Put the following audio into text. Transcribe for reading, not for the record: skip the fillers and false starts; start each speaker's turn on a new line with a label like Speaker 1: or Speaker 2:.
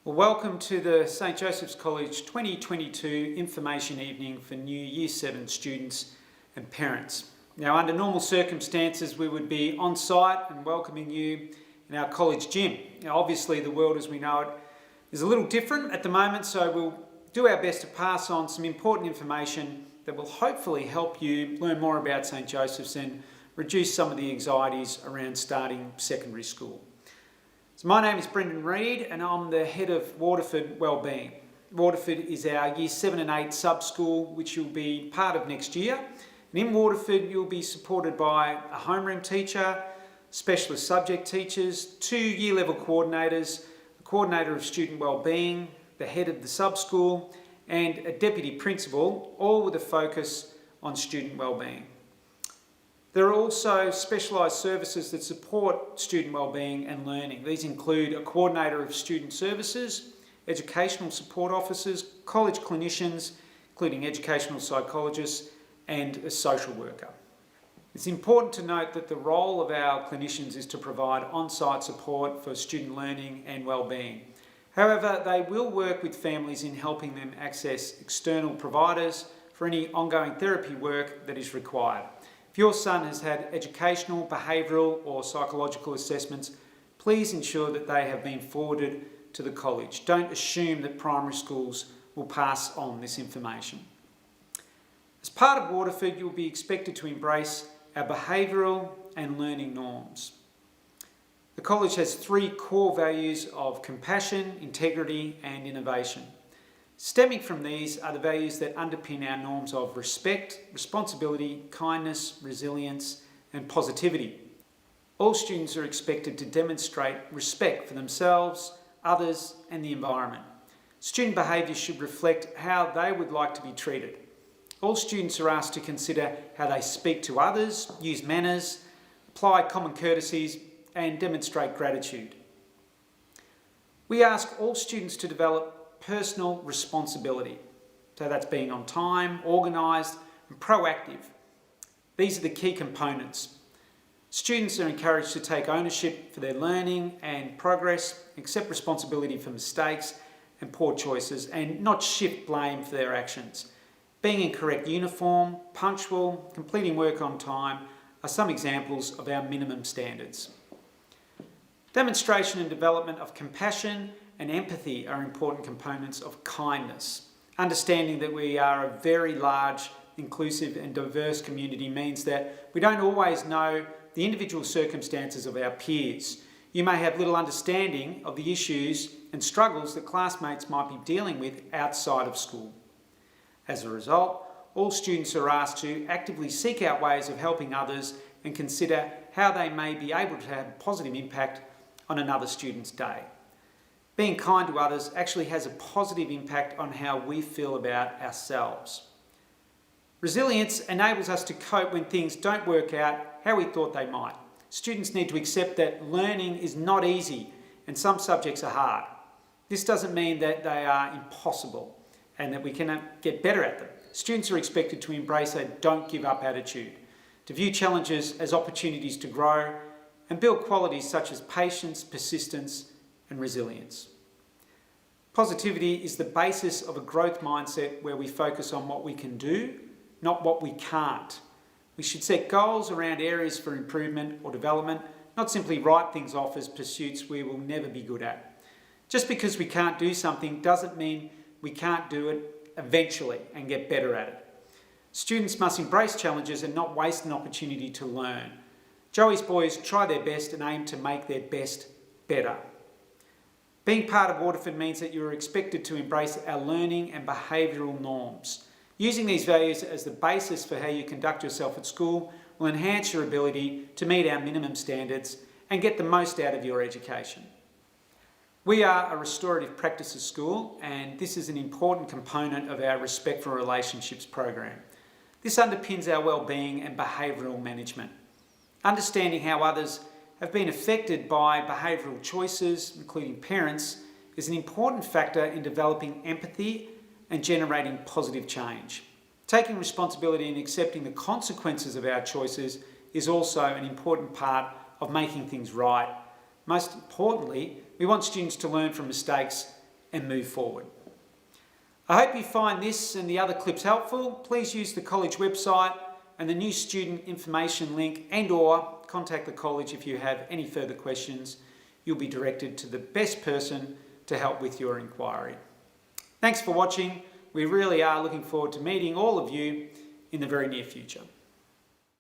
Speaker 1: Well, welcome to the St Joseph's College 2022 Information Evening for new Year 7 students and parents. Now, under normal circumstances, we would be on site and welcoming you in our college gym. Now, obviously, the world as we know it is a little different at the moment, so we'll do our best to pass on some important information that will hopefully help you learn more about St Joseph's and reduce some of the anxieties around starting secondary school. So my name is Brendan Reid and I'm the head of Waterford Wellbeing. Waterford is our Year 7 and 8 sub-school which you'll be part of next year. And in Waterford you'll be supported by a homeroom teacher, specialist subject teachers, 2 year level coordinators, a coordinator of student wellbeing, the head of the sub-school and a deputy principal, all with a focus on student wellbeing. There are also specialised services that support student wellbeing and learning. These include a coordinator of student services, educational support officers, college clinicians, including educational psychologists, and a social worker. It's important to note that the role of our clinicians is to provide on-site support for student learning and wellbeing. However, they will work with families in helping them access external providers for any ongoing therapy work that is required. If your son has had educational, behavioural or psychological assessments, please ensure that they have been forwarded to the college. Don't assume that primary schools will pass on this information. As part of Waterford, you'll be expected to embrace our behavioural and learning norms. The college has 3 core values of compassion, integrity and innovation. Stemming from these are the values that underpin our norms of respect, responsibility, kindness, resilience and positivity. All students are expected to demonstrate respect for themselves, others and the environment. Student behaviour should reflect how they would like to be treated. All students are asked to consider how they speak to others, use manners, apply common courtesies and demonstrate gratitude. We ask all students to develop personal responsibility. So that's being on time, organised and proactive. These are the key components. Students are encouraged to take ownership for their learning and progress, accept responsibility for mistakes and poor choices and not shift blame for their actions. Being in correct uniform, punctual, completing work on time are some examples of our minimum standards. Demonstration and development of compassion and empathy are important components of kindness. Understanding that we are a very large, inclusive and diverse community means that we don't always know the individual circumstances of our peers. You may have little understanding of the issues and struggles that classmates might be dealing with outside of school. As a result, all students are asked to actively seek out ways of helping others and consider how they may be able to have a positive impact on another student's day. Being kind to others actually has a positive impact on how we feel about ourselves. Resilience enables us to cope when things don't work out how we thought they might. Students need to accept that learning is not easy and some subjects are hard. This doesn't mean that they are impossible and that we cannot get better at them. Students are expected to embrace a don't give up attitude, to view challenges as opportunities to grow and build qualities such as patience, persistence and resilience. Positivity is the basis of a growth mindset where we focus on what we can do, not what we can't. We should set goals around areas for improvement or development, not simply write things off as pursuits we will never be good at. Just because we can't do something doesn't mean we can't do it eventually and get better at it. Students must embrace challenges and not waste an opportunity to learn. Joey's boys try their best and aim to make their best better. Being part of Waterford means that you are expected to embrace our learning and behavioural norms. Using these values as the basis for how you conduct yourself at school will enhance your ability to meet our minimum standards and get the most out of your education. We are a restorative practices school and this is an important component of our Respect for Relationships program. This underpins our wellbeing and behavioural management. Understanding how others have been affected by behavioural choices, including parents, is an important factor in developing empathy and generating positive change. Taking responsibility and accepting the consequences of our choices is also an important part of making things right. Most importantly, we want students to learn from mistakes and move forward. I hope you find this and the other clips helpful. Please use the college website and the new student information link and/or contact the college if you have any further questions. You'll be directed to the best person to help with your inquiry. Thanks for watching. We really are looking forward to meeting all of you in the very near future.